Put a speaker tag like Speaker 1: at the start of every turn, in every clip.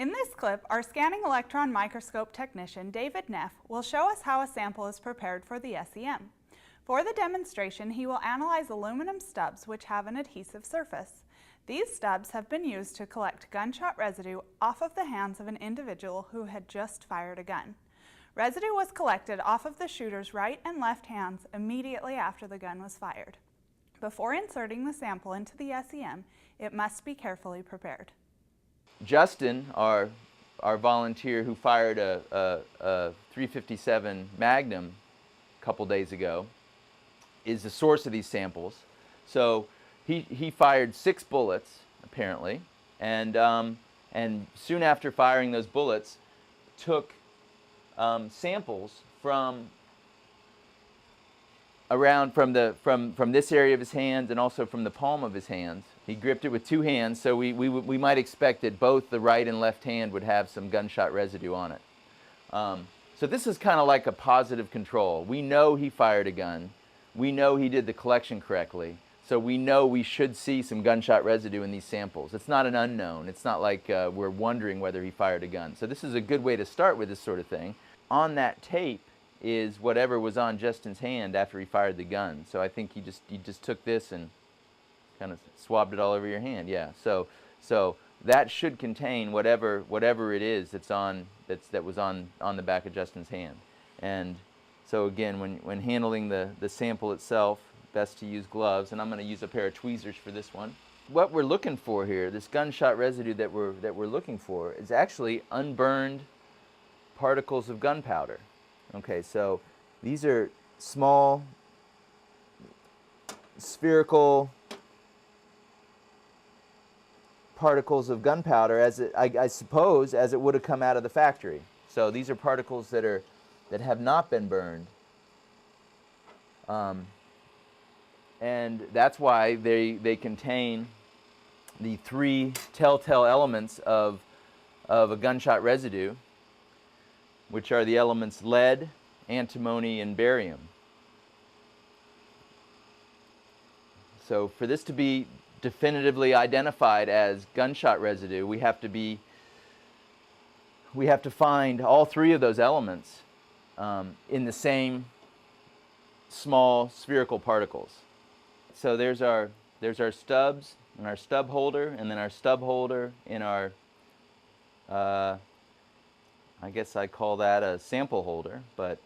Speaker 1: In this clip, our scanning electron microscope technician, David Neff, will show us how a sample is prepared for the SEM. For the demonstration, he will analyze aluminum stubs which have an adhesive surface. These stubs have been used to collect gunshot residue off of the hands of an individual who had just fired a gun. Residue was collected off of the shooter's right and left hands immediately after the gun was fired. Before inserting the sample into the SEM, it must be carefully prepared.
Speaker 2: Justin, our volunteer who fired a .357 Magnum a couple days ago, is the source of these samples. So he fired 6 bullets apparently, and soon after firing those bullets, took samples from this area of his hands and also from the palm of his hands. He gripped it with 2 hands, so we might expect that both the right and left hand would have some gunshot residue on it. So this is kind of like a positive control. We know he fired a gun. We know he did the collection correctly. So we know we should see some gunshot residue in these samples. It's not an unknown. It's not like we're wondering whether he fired a gun. So this is a good way to start with this sort of thing. On that tape is whatever was on Justin's hand after he fired the gun. So I think he just took this and kind of swabbed it all over your hand. Yeah. So that should contain whatever it is that was on the back of Justin's hand. And so again, when handling the sample itself, best to use gloves, and I'm going to use a pair of tweezers for this one. What we're looking for here, this gunshot residue that we're looking for, is actually unburned particles of gunpowder. Okay, so these are small spherical particles of gunpowder, I suppose, as it would have come out of the factory. So these are particles that have not been burned. And that's why they contain the 3 telltale elements of a gunshot residue, which are the elements lead, antimony, and barium. So for this to be definitively identified as gunshot residue, we have to find all 3 of those elements in the same small spherical particles. So there's our stubs and our stub holder, and then our stub holder in our I guess I call that a sample holder, but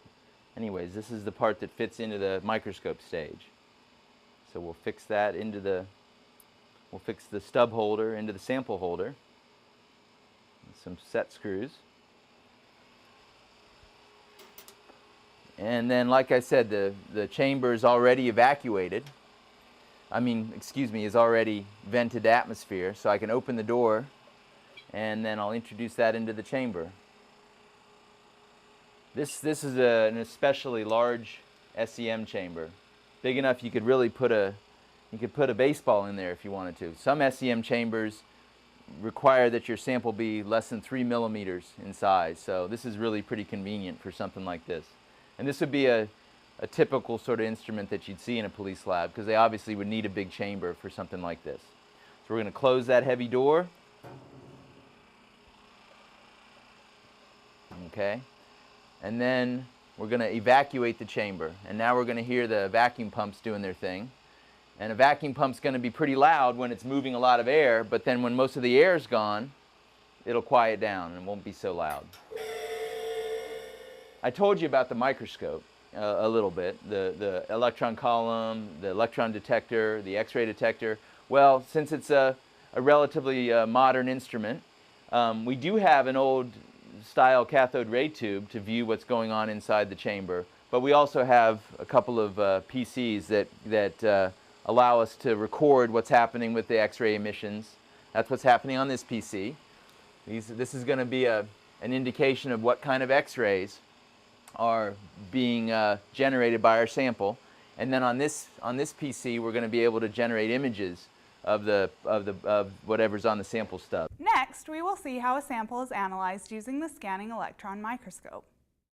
Speaker 2: anyways, this is the part that fits into the microscope stage. So we'll fix that we'll fix the stub holder into the sample holder with some set screws. And then, like I said, the chamber is already evacuated. Is already vented to atmosphere, so I can open the door and then I'll introduce that into the chamber. This is an especially large SEM chamber, big enough you could really put a baseball in there if you wanted to. Some SEM chambers require that your sample be less than 3 millimeters in size, so this is really pretty convenient for something like this. And this would be a typical sort of instrument that you'd see in a police lab, because they obviously would need a big chamber for something like this. So we're going to close that heavy door. Okay. And then we're going to evacuate the chamber. And now we're going to hear the vacuum pumps doing their thing. And a vacuum pump's going to be pretty loud when it's moving a lot of air, but then when most of the air's gone, it'll quiet down and won't be so loud. I told you about the microscope a little bit, the electron column, the electron detector, the X-ray detector. Well, since it's a relatively modern instrument, we do have an old style cathode ray tube to view what's going on inside the chamber, but we also have a couple of PCs that allow us to record what's happening with the X-ray emissions. That's what's happening on this PC. This is going to be an indication of what kind of X-rays are being generated by our sample, and then on this PC we're going to be able to generate images of whatever's on the sample stub.
Speaker 1: Next, we will see how a sample is analyzed using the scanning electron microscope.